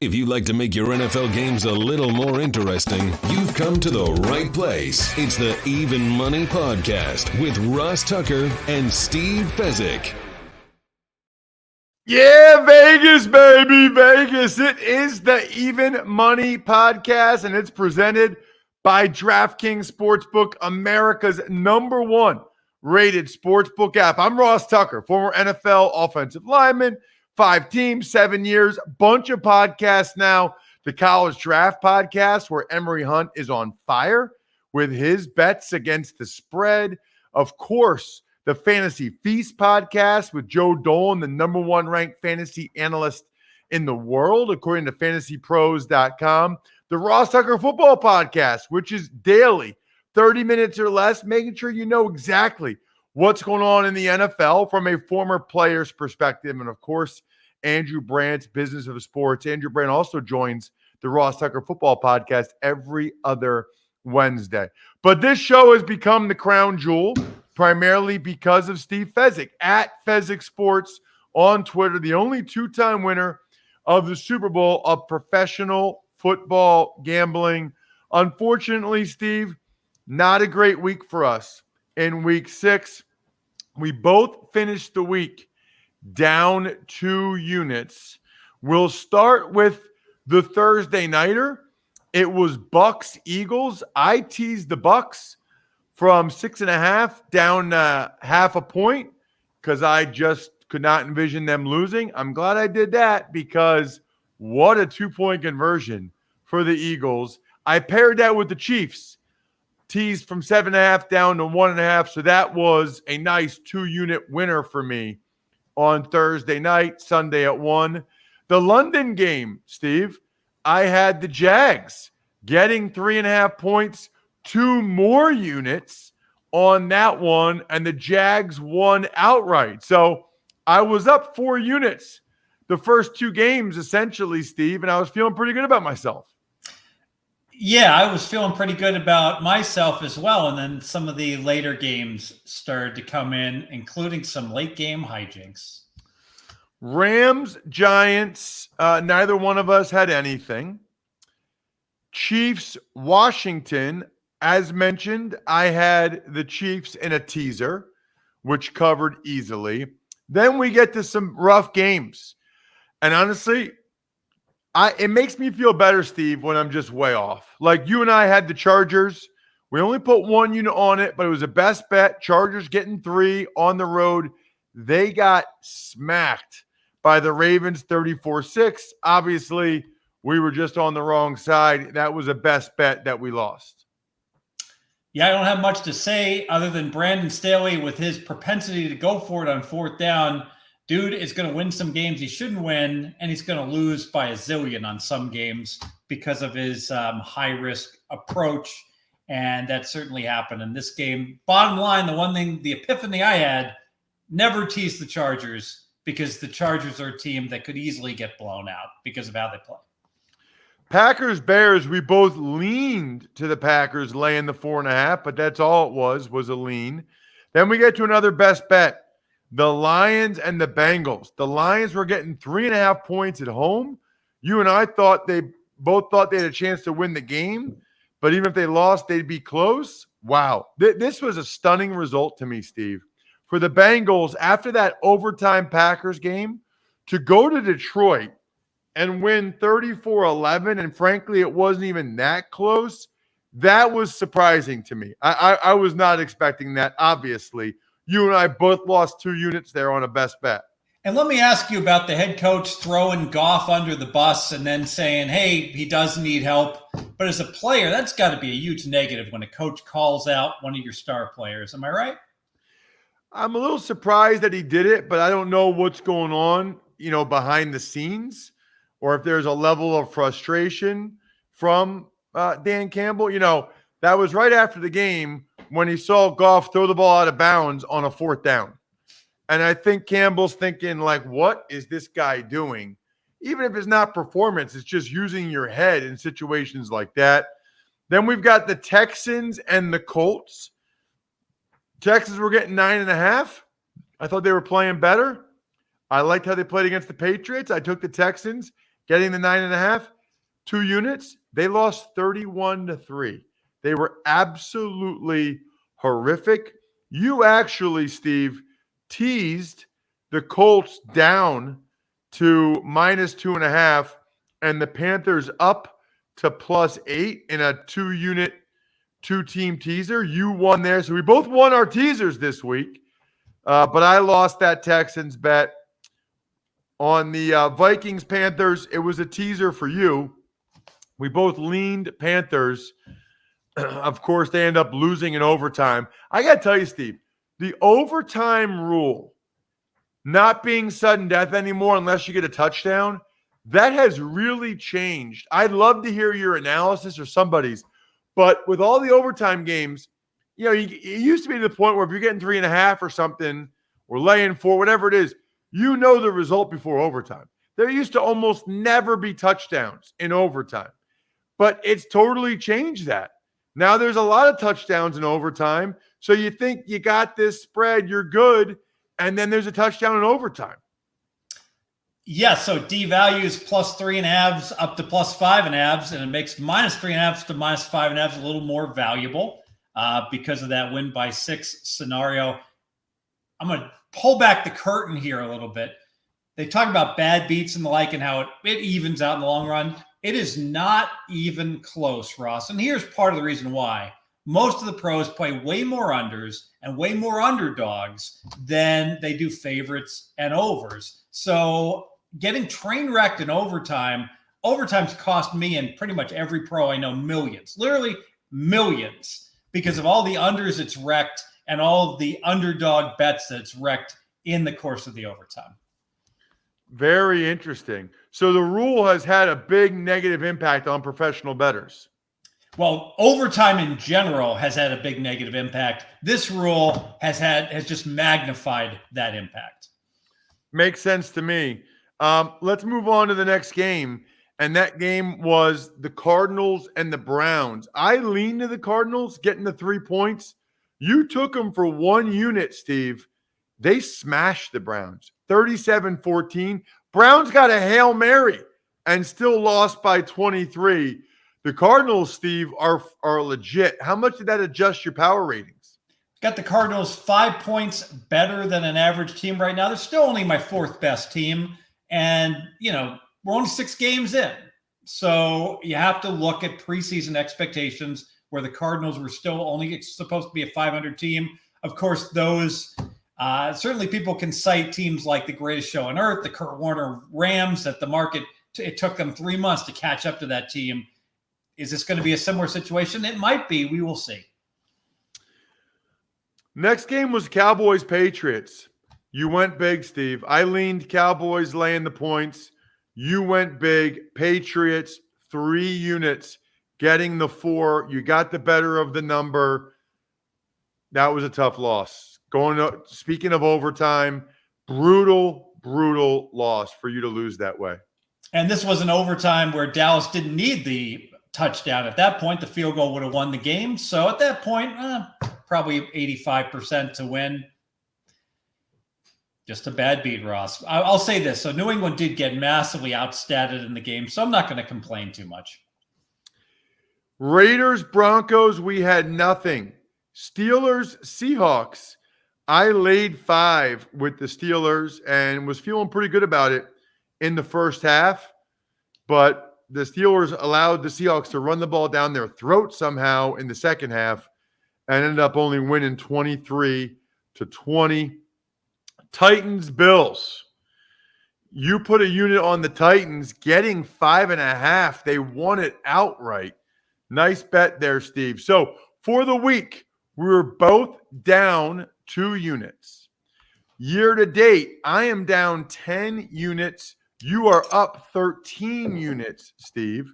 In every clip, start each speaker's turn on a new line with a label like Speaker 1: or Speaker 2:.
Speaker 1: If you'd like to make your NFL games a little more interesting, you've come to the right place. It's the Even Money Podcast with Ross Tucker and Steve Fezzik.
Speaker 2: Yeah, Vegas, baby, Vegas. It is the Even Money Podcast, and it's presented by DraftKings Sportsbook, America's #1 rated sportsbook app. I'm Ross Tucker, former NFL offensive lineman, 5 teams, 7 years, bunch of podcasts now. The College Draft Podcast, where Emory Hunt is on fire with his bets against the spread. Of course, the Fantasy Feast Podcast with Joe Dolan, the #1 ranked fantasy analyst in the world, according to fantasypros.com. The Ross Tucker Football Podcast, which is daily, 30 minutes or less, making sure you know exactly what's going on in the NFL from a former player's perspective. And of course, Andrew Brandt's Business of Sports. Andrew Brandt also joins the Ross Tucker Football Podcast every other Wednesday. But this show has become the crown jewel primarily because of Steve Fezzik at Fezzik Sports on Twitter, the only 2-time winner of the Super Bowl of professional football gambling. Unfortunately, Steve, not a great week for us. In week 6, we both finished the week down 2 units. We'll start with the Thursday nighter. It was Bucks Eagles. I teased the Bucks from 6.5 down half a point because I just could not envision them losing. I'm glad I did that because what a 2-point conversion for the Eagles. I paired that with the Chiefs. Teased from 7.5 down to 1.5. So that was a nice 2-unit winner for me on Thursday night, Sunday at 1. The London game, Steve, I had the Jags getting 3.5 points, 2 more units on that one, and the Jags won outright. So I was up 4 units the first 2 games, essentially, Steve, and I was feeling pretty good about myself.
Speaker 3: Yeah, I was feeling pretty good about myself as well. And then some of the later games started to come in, including some late game hijinks.
Speaker 2: Rams, Giants, neither one of us had anything. Chiefs, Washington, as mentioned, I had the Chiefs in a teaser, which covered easily. Then we get to some rough games. And honestly, it makes me feel better, Steve, when I'm just way off. Like you and I had the Chargers. We only put 1 unit on it, but it was a best bet. Chargers getting 3 on the road. They got smacked by the Ravens 34-6. Obviously, we were just on the wrong side. That was a best bet that we lost.
Speaker 3: Yeah, I don't have much to say other than Brandon Staley with his propensity to go for it on 4th down. Dude is going to win some games he shouldn't win, and he's going to lose by a zillion on some games because of his high-risk approach, and that certainly happened in this game. Bottom line, the one thing, the epiphany I had, never tease the Chargers because the Chargers are a team that could easily get blown out because of how they play.
Speaker 2: Packers, Bears, we both leaned to the Packers laying the 4.5, but that's all it was a lean. Then we get to another best bet. The Lions and the Bengals. The Lions were getting 3.5 points at home. You and I both thought they had a chance to win the game, but even if they lost, they'd be close. Wow. This was a stunning result to me, Steve. For the Bengals, after that overtime Packers game, to go to Detroit and win 34-11, and frankly, it wasn't even that close, that was surprising to me. I was not expecting that, obviously. You and I both lost 2 units there on a best bet.
Speaker 3: And let me ask you about the head coach throwing Goff under the bus and then saying, hey, he does need help. But as a player, that's got to be a huge negative when a coach calls out one of your star players. Am I right?
Speaker 2: I'm a little surprised that he did it, but I don't know what's going on, behind the scenes, or if there's a level of frustration from Dan Campbell. That was right after the game when he saw Goff throw the ball out of bounds on a 4th down. And I think Campbell's thinking, like, what is this guy doing? Even if it's not performance, it's just using your head in situations like that. Then we've got the Texans and the Colts. Texans were getting 9.5. I thought they were playing better. I liked how they played against the Patriots. I took the Texans getting the 9.5, 2 units. They lost 31-3. They were absolutely horrific. You actually, Steve, teased the Colts down to -2.5 and the Panthers up to +8 in a 2-unit, 2-team teaser. You won there. So we both won our teasers this week. But I lost that Texans bet. On the Vikings-Panthers, it was a teaser for you. We both leaned Panthers. Of course, they end up losing in overtime. I got to tell you, Steve, the overtime rule not being sudden death anymore unless you get a touchdown, that has really changed. I'd love to hear your analysis or somebody's, but with all the overtime games, you know, it used to be to the point where if you're getting 3.5 or something, or laying 4, whatever it is, you know the result before overtime. There used to almost never be touchdowns in overtime, but it's totally changed that. Now there's a lot of touchdowns in overtime, so you think you got this spread, you're good, and then there's a touchdown in overtime.
Speaker 3: Yeah, so D values +3.5 up to +5.5, and it makes -3.5 to -5.5 a little more valuable because of that win by 6 scenario. I'm going to pull back the curtain here a little bit. They talk about bad beats and the like and how it evens out in the long run. It is not even close, Ross. And here's part of the reason why. Most of the pros play way more unders and way more underdogs than they do favorites and overs. So getting train wrecked in overtime's cost me and pretty much every pro I know millions, literally millions, because of all the unders it's wrecked and all of the underdog bets that's wrecked in the course of the overtime.
Speaker 2: Very interesting. So the rule has had a big negative impact on professional bettors.
Speaker 3: Well, overtime in general has had a big negative impact. This rule has just magnified that impact.
Speaker 2: Makes sense to me. Let's move on to the next game. And that game was the Cardinals and the Browns. I leaned to the Cardinals getting the 3 points. You took them for 1 unit, Steve. They smashed the Browns, 37-14. Browns got a Hail Mary and still lost by 23. The Cardinals, Steve, are legit. How much did that adjust your power ratings?
Speaker 3: Got the Cardinals 5 points better than an average team right now. They're still only my 4th best team. And, we're only 6 games in. So you have to look at preseason expectations where the Cardinals were still only supposed to be a 500 team. Of course, those certainly people can cite teams like the greatest show on earth, the Kurt Warner Rams, that the market, it took them 3 months to catch up to that team. Is this going to be a similar situation? It might be. We will see.
Speaker 2: Next game was Cowboys-Patriots. You went big, Steve. I leaned Cowboys laying the points. You went big. Patriots, 3 units, getting the 4. You got the better of the number. That was a tough loss. Speaking of overtime, brutal loss for you to lose that way.
Speaker 3: And this was an overtime where Dallas didn't need the touchdown. At that point, the field goal would have won the game. So at that point, probably 85% to win. Just a bad beat, Ross. I'll say this. So New England did get massively outstatted in the game, so I'm not going to complain too much.
Speaker 2: Raiders, Broncos, we had nothing. Steelers, Seahawks. I laid 5 with the Steelers and was feeling pretty good about it in the first half, but the Steelers allowed the Seahawks to run the ball down their throat somehow in the second half and ended up only winning 23-20. Titans, Bills. You put a unit on the Titans, getting 5.5. They won it outright. Nice bet there, Steve. So for the week, we were both down 2 units. Year to date, I am down 10 units. You are up 13 units, Steve.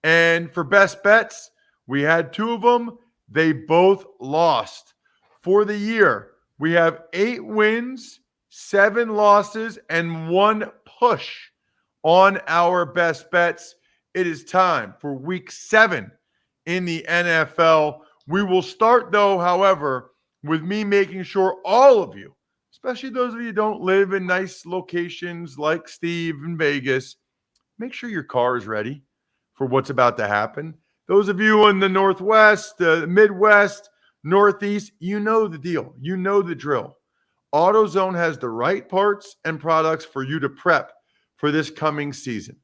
Speaker 2: And for best bets, we had 2 of them. They both lost. For the year, we have 8 wins, 7 losses, and 1 push on our best bets. It is time for week 7 in the NFL. We will start, though, however, with me making sure all of you, especially those of you who don't live in nice locations like Steve in Vegas, make sure your car is ready for what's about to happen. Those of you in the Northwest, the Midwest, Northeast, you know the deal. You know the drill. AutoZone has the right parts and products for you to prep for this coming season.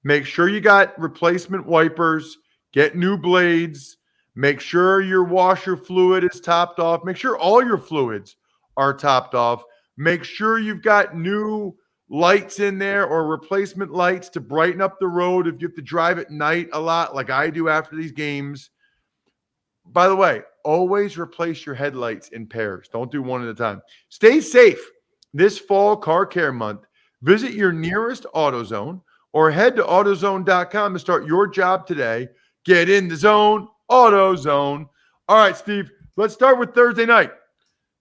Speaker 2: Make sure you got replacement wipers, get new blades, make sure your washer fluid is topped off, make sure all your fluids are topped off, make sure you've got new lights in there or replacement lights to brighten up the road if you have to drive at night a lot like I do after these games. By the way, always replace your headlights in pairs. Don't do one at a time. Stay safe this fall car care month. Visit your nearest AutoZone or head to AutoZone.com to start your job today. Get in the zone, AutoZone. All right, Steve, let's start with Thursday night.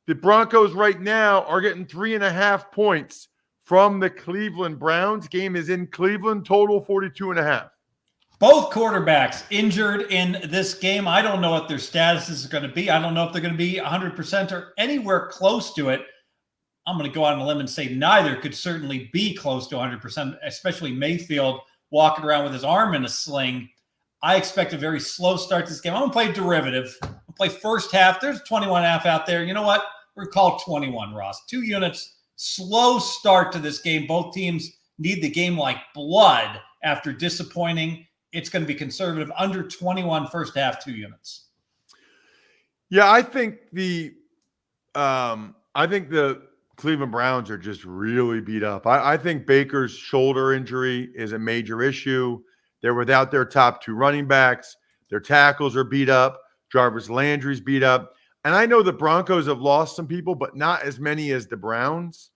Speaker 2: The Broncos right now are getting 3.5 points from the Cleveland Browns. Game is in Cleveland, total 42.5.
Speaker 3: Both quarterbacks injured in this game. I don't know what their status is going to be. I don't know if they're going to be 100% or anywhere close to it. I'm going to go out on a limb and say neither could certainly be close to 100%, especially Mayfield walking around with his arm in a sling. I expect a very slow start to this game. I'm going to play derivative. I'm going to play first half. There's 21.5 out there. You know what? We're going to call it 21, Ross. 2 units, slow start to this game. Both teams need the game like blood after disappointing. It's going to be conservative, under 21 first half, 2 units.
Speaker 2: Yeah, I think the Cleveland Browns are just really beat up. I think Baker's shoulder injury is a major issue. They're without their top 2 running backs. Their tackles are beat up. Jarvis Landry's beat up. And I know the Broncos have lost some people, but not as many as the Browns.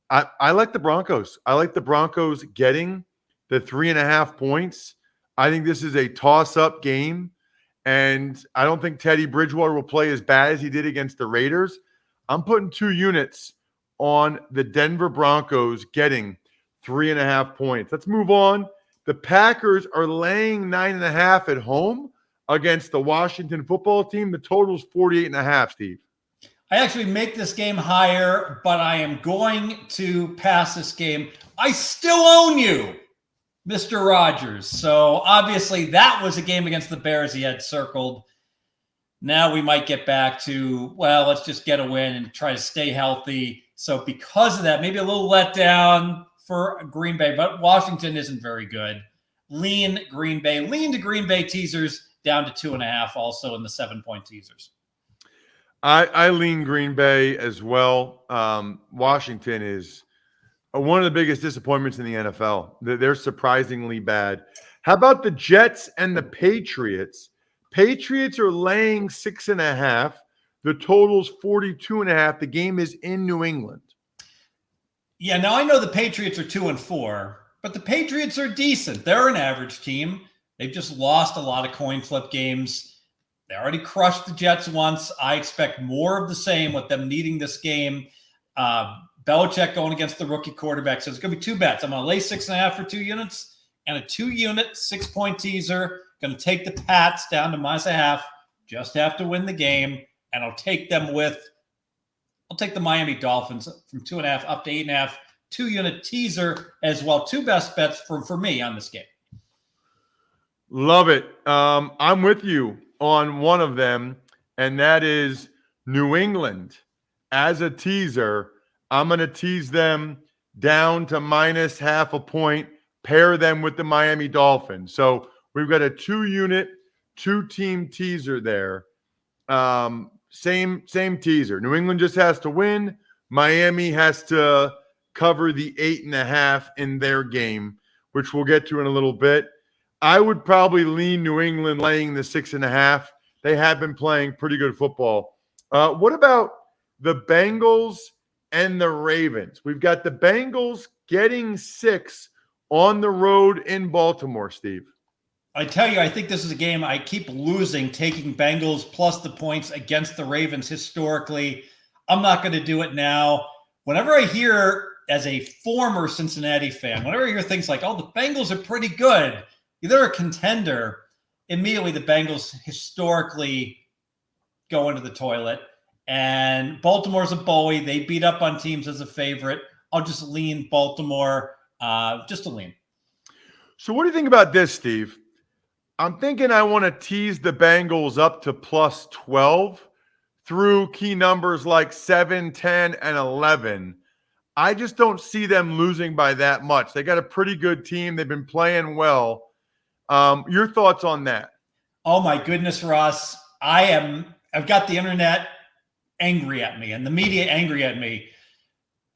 Speaker 2: I like the Broncos. I like the Broncos getting the 3.5 points. I think this is a toss-up game, and I don't think Teddy Bridgewater will play as bad as he did against the Raiders. I'm putting 2 units on the Denver Broncos getting 3.5 points. Let's move on. The Packers are laying 9.5 at home against the Washington football team. The total is 48.5, Steve.
Speaker 3: I actually make this game higher, but I am going to pass this game. I still own you, Mr. Rogers. So obviously that was a game against the Bears he had circled. Now we might get back to, well, let's just get a win and try to stay healthy. So because of that, maybe a little letdown for Green Bay, but Washington isn't very good. Lean to Green Bay teasers down to 2.5, also in the 7-point teasers.
Speaker 2: I lean Green Bay as well. Washington is one of the biggest disappointments in the NFL. They're surprisingly bad. How about the Jets and the Patriots? Patriots are laying 6.5. The total's 42.5. The game is in New England.
Speaker 3: Yeah, now I know the Patriots are 2-4, but the Patriots are decent. They're an average team. They've just lost a lot of coin flip games. They already crushed the Jets once. I expect more of the same with them needing this game. Belichick going against the rookie quarterback. So it's going to be 2 bets. I'm going to lay 6.5 for 2 units and a 2-unit 6-point teaser. Going to take the Pats down to -0.5. Just have to win the game. And I'll take the Miami Dolphins from 2.5 up to 8.5. 2-unit teaser as well. 2 best bets for me on this game.
Speaker 2: Love it. I'm with you on one of them, and that is New England. As a teaser, I'm going to tease them down to -0.5 point, pair them with the Miami Dolphins. So we've got a 2-unit, 2-team teaser there. Same teaser. New England just has to win. Miami has to cover the 8.5 in their game, which we'll get to in a little bit. I would probably lean New England laying the 6.5. They have been playing pretty good football. What about the Bengals and the Ravens? We've got the Bengals getting 6 on the road in Baltimore, Steve.
Speaker 3: I tell you, I think this is a game I keep losing, taking Bengals plus the points against the Ravens historically. I'm not going to do it now. Whenever I hear, as a former Cincinnati fan, whenever I hear things like, oh, the Bengals are pretty good, they're a contender, immediately the Bengals historically go into the toilet. And Baltimore's a bully. They beat up on teams as a favorite. I'll just lean Baltimore, just a lean.
Speaker 2: So what do you think about this, Steve? I'm thinking I want to tease the Bengals up to plus 12 through key numbers like 7, 10, and 11. I just don't see them losing by that much. They got a pretty good team. They've been playing well. Your thoughts on that?
Speaker 3: Oh my goodness, Ross. I've got the internet angry at me and the media angry at me.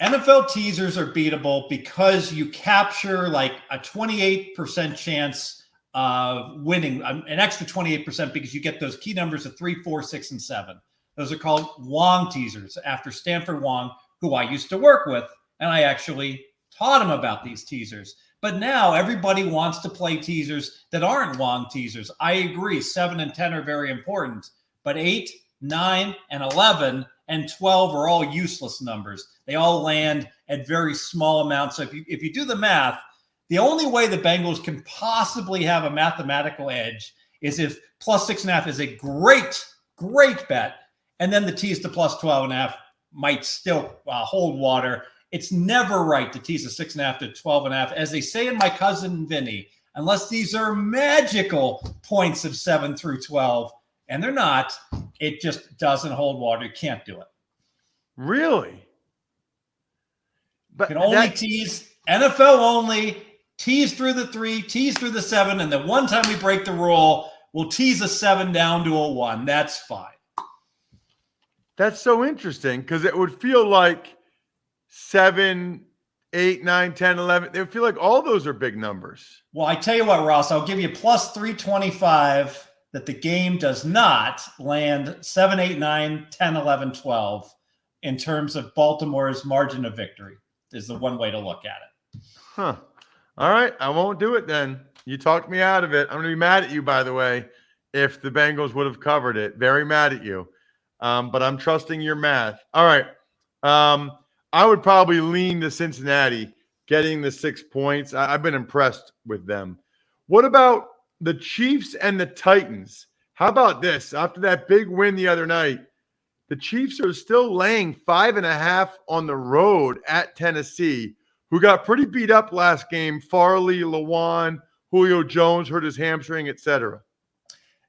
Speaker 3: NFL teasers are beatable because you capture like a 28% chance of winning, an extra 28% because you get those key numbers of 3, 4, 6, and 7. Those are called Wong teasers after Stanford Wong, who I used to work with, and I actually taught him about these teasers. But now everybody wants to play teasers that aren't Wong teasers. I agree, 7 and 10 are very important, but 8, 9, and 11 and 12 are all useless numbers. They all land at very small amounts. So if you do the math, the only way the Bengals can possibly have a mathematical edge is if plus 6.5 is a great bet, and then the tease to plus 12.5 might still hold water. It's never right to tease a 6.5 to 12.5. As they say in My Cousin Vinny, unless these are magical points of 7 through 12, and they're not, it just doesn't hold water. You can't do it.
Speaker 2: Really?
Speaker 3: But you can only tease, NFL only, tease through the 3, tease through the 7, and the one time we break the rule, we'll tease a 7 down to a 1. That's fine.
Speaker 2: That's so interesting because it would feel like 7, 8, 9, 10, 11. They would feel like all those are big numbers.
Speaker 3: Well, I tell you what, Ross, I'll give you plus 325 that the game does not land 7, 8, 9, 10, 11, 12 in terms of Baltimore's margin of victory is the one way to look at it.
Speaker 2: Huh. All right. I won't do it then. You talked me out of it. I'm going to be mad at you, by the way, if the Bengals would have covered it. Very mad at you. But I'm trusting your math. All right. I would probably lean to Cincinnati getting the 6 points. I've been impressed with them. What about the Chiefs and the Titans? How about this? After that big win the other night, the Chiefs are still laying 5.5 on the road at Tennessee, who got pretty beat up last game. Farley, Lewan, Julio Jones hurt his hamstring, etc.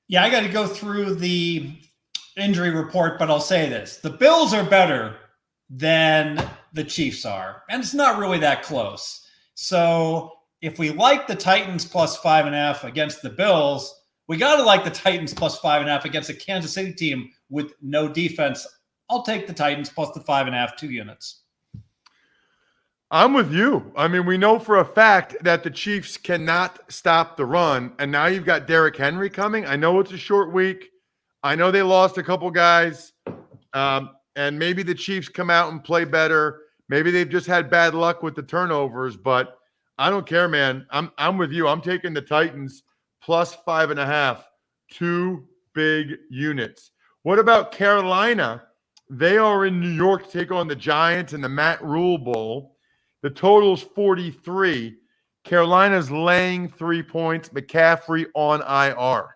Speaker 3: Yeah, I got to go through the injury report, but I'll say this. The Bills are better than the Chiefs are, and it's not really that close. So if we like the Titans plus 5.5 against the Bills, we got to like the Titans plus 5.5 against a Kansas City team with no defense. I'll take the Titans plus the 5.5, 2 units.
Speaker 2: I'm with you. I mean, we know for a fact that the Chiefs cannot stop the run, and now you've got Derrick Henry coming. I know it's a short week. I know they lost a couple guys, and maybe the Chiefs come out and play better. Maybe they've just had bad luck with the turnovers, but I don't care, man. I'm with you. I'm taking the Titans plus 5.5, 2 big units. What about Carolina? They are in New York to take on the Giants in the Matt Rule Bowl. The total's 43. Carolina's laying 3 points. McCaffrey on IR.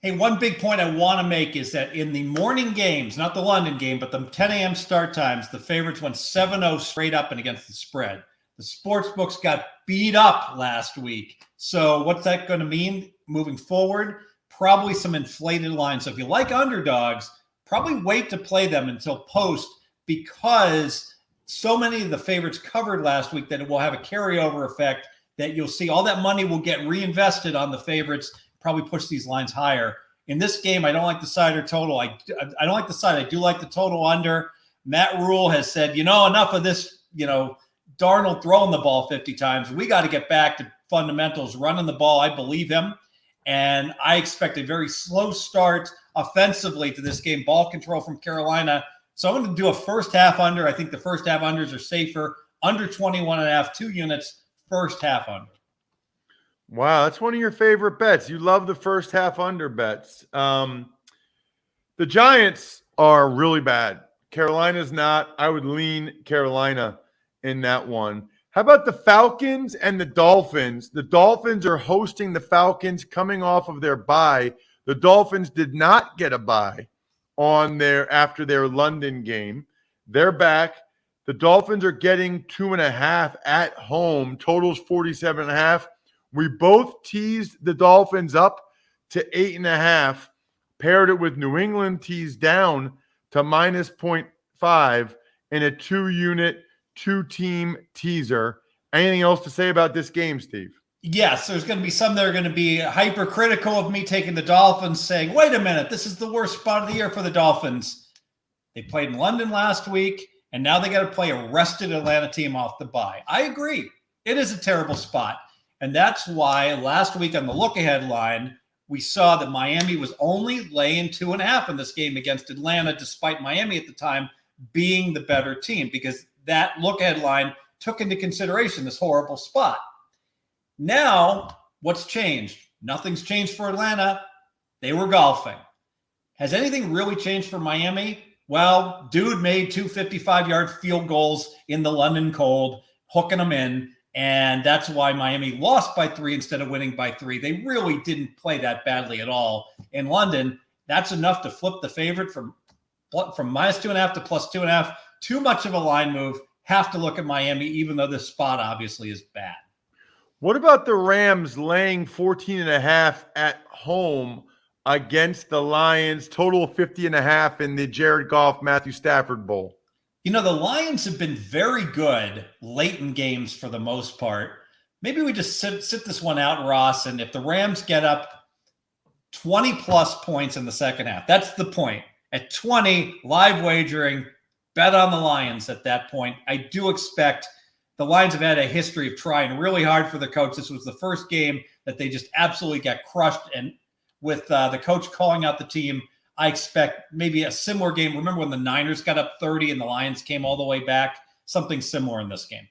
Speaker 3: Hey, one big point I want to make is that in the morning games, not the London game, but the 10 a.m. start times, the favorites went 7-0 straight up and against the spread. The sports books got beat up last week. So what's that going to mean moving forward? Probably some inflated lines. So if you like underdogs, probably wait to play them until post because so many of the favorites covered last week that it will have a carryover effect that you'll see all that money will get reinvested on the favorites, probably push these lines higher. In this game, I don't like the side or total. I don't like the side. I do like the total under. Matt Rule has said, enough of this, Darnold throwing the ball 50 times. We got to get back to fundamentals, running the ball. I believe him. And I expect a very slow start offensively to this game. Ball control from Carolina. So I'm going to do a first half under. I think the first half unders are safer. Under 21.5, 2 units, first half under.
Speaker 2: Wow, that's one of your favorite bets. You love the first half under bets. The Giants are really bad. Carolina's not. I would lean Carolina in that one. How about the Falcons and the Dolphins? The Dolphins are hosting the Falcons coming off of their bye. The Dolphins did not get a bye after their London game. They're back. The Dolphins are getting 2.5 at home. Totals 47.5. We both teased the Dolphins up to 8.5, paired it with New England teased down to minus 0.5 in a 2-unit, 2-team teaser. Anything else to say about this game, Steve?
Speaker 3: Yes, there's going to be some that are going to be hypercritical of me taking the Dolphins, saying, wait a minute, this is the worst spot of the year for the Dolphins. They played in London last week, and now they got to play a rested Atlanta team off the bye. I agree. It is a terrible spot. And that's why last week on the look-ahead line, we saw that Miami was only laying 2.5 in this game against Atlanta, despite Miami at the time being the better team, because that look-ahead line took into consideration this horrible spot. Now, what's changed? Nothing's changed for Atlanta. They were golfing. Has anything really changed for Miami? Well, dude made 2 55-yard field goals in the London cold, hooking them in, and that's why Miami lost by 3 instead of winning by 3. They really didn't play that badly at all in London. That's enough to flip the favorite from minus 2.5 to plus 2.5. Too much of a line move. Have to look at Miami, even though this spot obviously is bad.
Speaker 2: What about the Rams laying 14.5 at home against the Lions? Total 50.5 in the Jared Goff, Matthew Stafford Bowl.
Speaker 3: You know, the Lions have been very good late in games for the most part. Maybe we just sit this one out, Ross, and if the Rams get up 20-plus points in the second half, that's the point. At 20, live wagering, bet on the Lions at that point. I do expect the Lions have had a history of trying really hard for the coach. This was the first game that they just absolutely got crushed. And with the coach calling out the team, I expect maybe a similar game. Remember when the Niners got up 30 and the Lions came all the way back? Something similar in this game.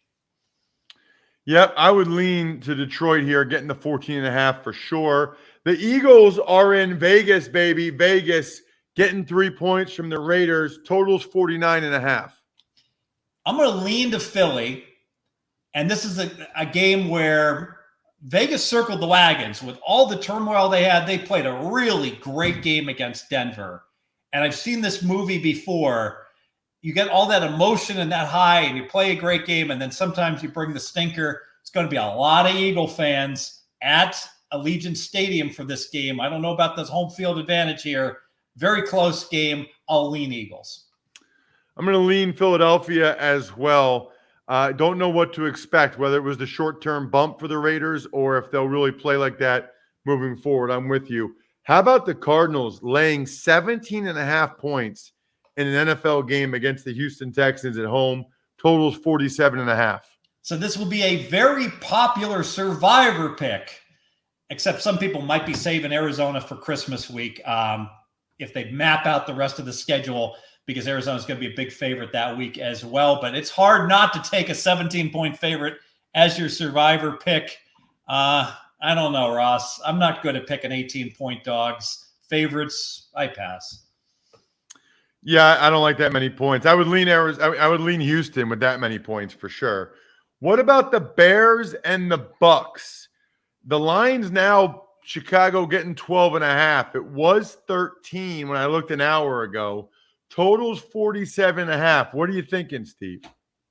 Speaker 2: Yep, I would lean to Detroit here, getting the 14.5 for sure. The Eagles are in Vegas, baby. Vegas getting 3 points from the Raiders. Totals 49.5.
Speaker 3: I'm going to lean to Philly. And this is a game where Vegas circled the wagons. With all the turmoil they had, they played a really great game against Denver. And I've seen this movie before. You get all that emotion and that high, and you play a great game, and then sometimes you bring the stinker. It's going to be a lot of Eagle fans at Allegiant Stadium for this game. I don't know about this home field advantage here. Very close game. I'll lean Eagles.
Speaker 2: I'm going to lean Philadelphia as well. Don't know what to expect, whether it was the short-term bump for the Raiders or if they'll really play like that moving forward. I'm with you. How about the Cardinals laying 17.5 points in an NFL game against the Houston Texans at home? Totals 47.5.
Speaker 3: So this will be a very popular survivor pick, except some people might be saving Arizona for Christmas week if they map out the rest of the schedule, because Arizona's going to be a big favorite that week as well. But it's hard not to take a 17-point favorite as your survivor pick. I don't know, Ross. I'm not good at picking 18-point dogs. Favorites, I pass.
Speaker 2: Yeah, I don't like that many points. I would lean I would lean Houston with that many points for sure. What about the Bears and the Bucks? The line's now Chicago getting 12.5. It was 13 when I looked an hour ago. Totals 47.5. What are you thinking, Steve?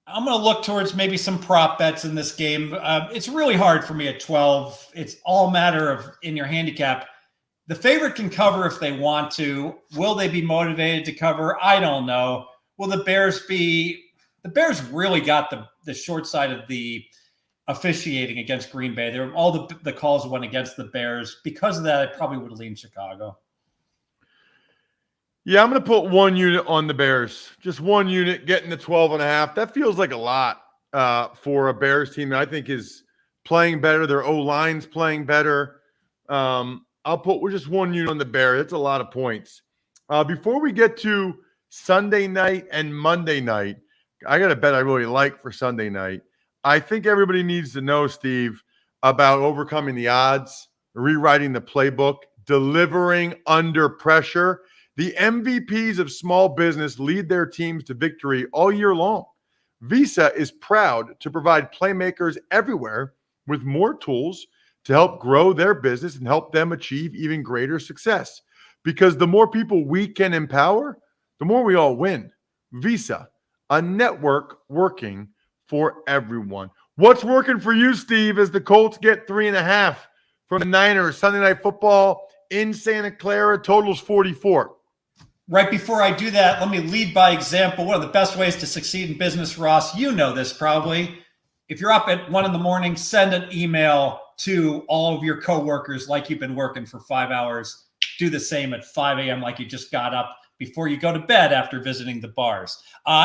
Speaker 3: I'm going to look towards maybe some prop bets in this game. It's really hard for me at 12. It's all matter of in your handicap. The favorite can cover if they want to. Will they be motivated to cover? I don't know. Will the Bears be? The Bears really got the short side of the officiating against Green Bay. All the calls went against the Bears. Because of that, I probably would lean Chicago.
Speaker 2: Yeah, I'm going to put 1 unit on the Bears. Just 1 unit getting the 12.5. That feels like a lot for a Bears team that I think is playing better. Their O-line's playing better. I'll put just 1 unit on the Bears. That's a lot of points. Before we get to Sunday night and Monday night, I got a bet I really like for Sunday night. I think everybody needs to know, Steve, about overcoming the odds, rewriting the playbook, delivering under pressure. The MVPs of small business lead their teams to victory all year long. Visa is proud to provide playmakers everywhere with more tools to help grow their business and help them achieve even greater success. Because the more people we can empower, the more we all win. Visa, a network working for everyone. What's working for you, Steve, as the Colts get 3.5 from the Niners? Sunday Night Football in Santa Clara, totals 44.
Speaker 3: Right before I do that, let me lead by example. One of the best ways to succeed in business, Ross, you know this probably. If you're up at 1 a.m, send an email to all of your coworkers like you've been working for 5 hours. Do the same at 5 a.m. like you just got up before you go to bed after visiting the bars.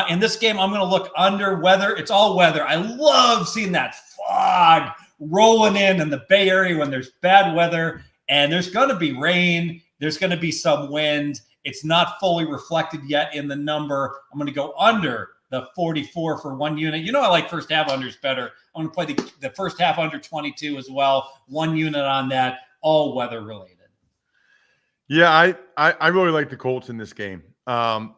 Speaker 3: In this game, I'm going to look under weather. It's all weather. I love seeing that fog rolling in the Bay Area when there's bad weather, and there's going to be rain. There's going to be some wind. It's not fully reflected yet in the number. I'm going to go under the 44 for 1 unit. You know, I like first half unders better. I'm going to play the first half under 22 as well. 1 unit on that, all weather related.
Speaker 2: Yeah, I really like the Colts in this game.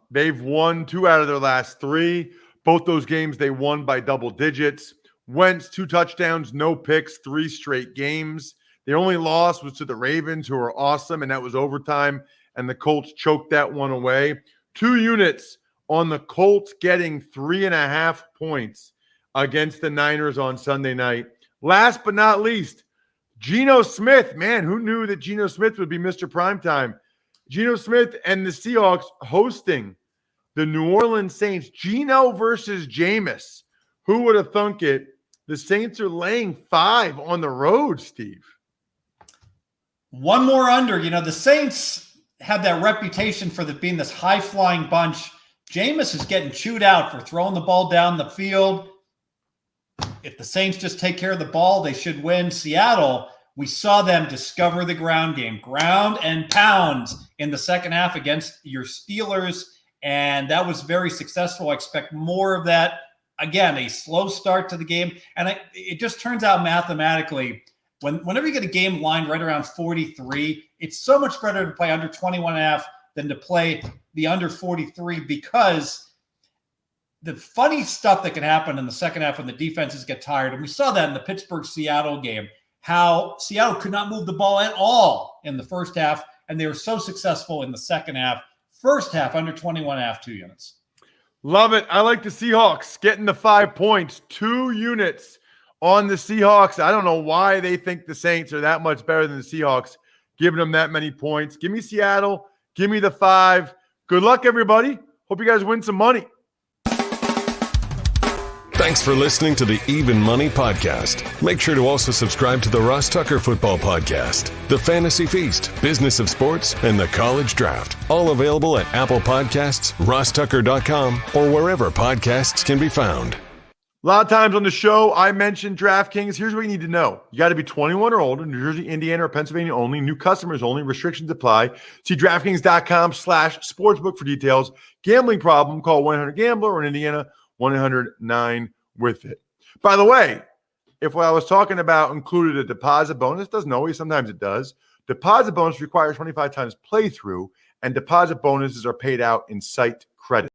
Speaker 2: They've won 2 out of their last 3. Both those games they won by double digits. Wentz, 2 touchdowns, no picks, 3 straight games. The only loss was to the Ravens, who are awesome, and that was overtime, and the Colts choked that one away. 2 units on the Colts getting 3.5 points against the Niners on Sunday night. Last but not least, Geno Smith. Man, who knew that Geno Smith would be Mr. Primetime? Geno Smith and the Seahawks hosting the New Orleans Saints. Geno versus Jameis. Who would have thunk it? The Saints are laying 5 on the road, Steve.
Speaker 3: One more under. You know, the Saints have that reputation for being this high-flying bunch. Jameis is getting chewed out for throwing the ball down the field. If the Saints just take care of the ball, they should win. Seattle, we saw them discover the ground game, ground and pound in the second half against your Steelers, and that was very successful. I expect more of that. Again, a slow start to the game, and it just turns out mathematically, whenever you get a game line right around 43, it's so much better to play under 21.5 than to play the under 43, because the funny stuff that can happen in the second half when the defenses get tired, and we saw that in the Pittsburgh-Seattle game, how Seattle could not move the ball at all in the first half, and they were so successful in the second half. First half, under 21.5, 2 units.
Speaker 2: Love it. I like the Seahawks getting the 5 points, 2 units on the Seahawks. I don't know why they think the Saints are that much better than the Seahawks, giving them that many points. Give me Seattle. Give me the 5. Good luck, everybody. Hope you guys win some money.
Speaker 1: Thanks for listening to the Even Money Podcast. Make sure to also subscribe to the Ross Tucker Football Podcast, The Fantasy Feast, Business of Sports, and the College Draft. All available at Apple Podcasts, rosstucker.com, or wherever podcasts can be found.
Speaker 2: A lot of times on the show, I mentioned DraftKings. Here's what you need to know. You got to be 21 or older, New Jersey, Indiana, or Pennsylvania only. New customers only. Restrictions apply. See DraftKings.com/sportsbook for details. Gambling problem, call 1-800-GAMBLER, or in Indiana, 1-800-9-WITH-IT. By the way, if what I was talking about included a deposit bonus, doesn't always, sometimes it does. Deposit bonus requires 25 times playthrough, and deposit bonuses are paid out in site credit.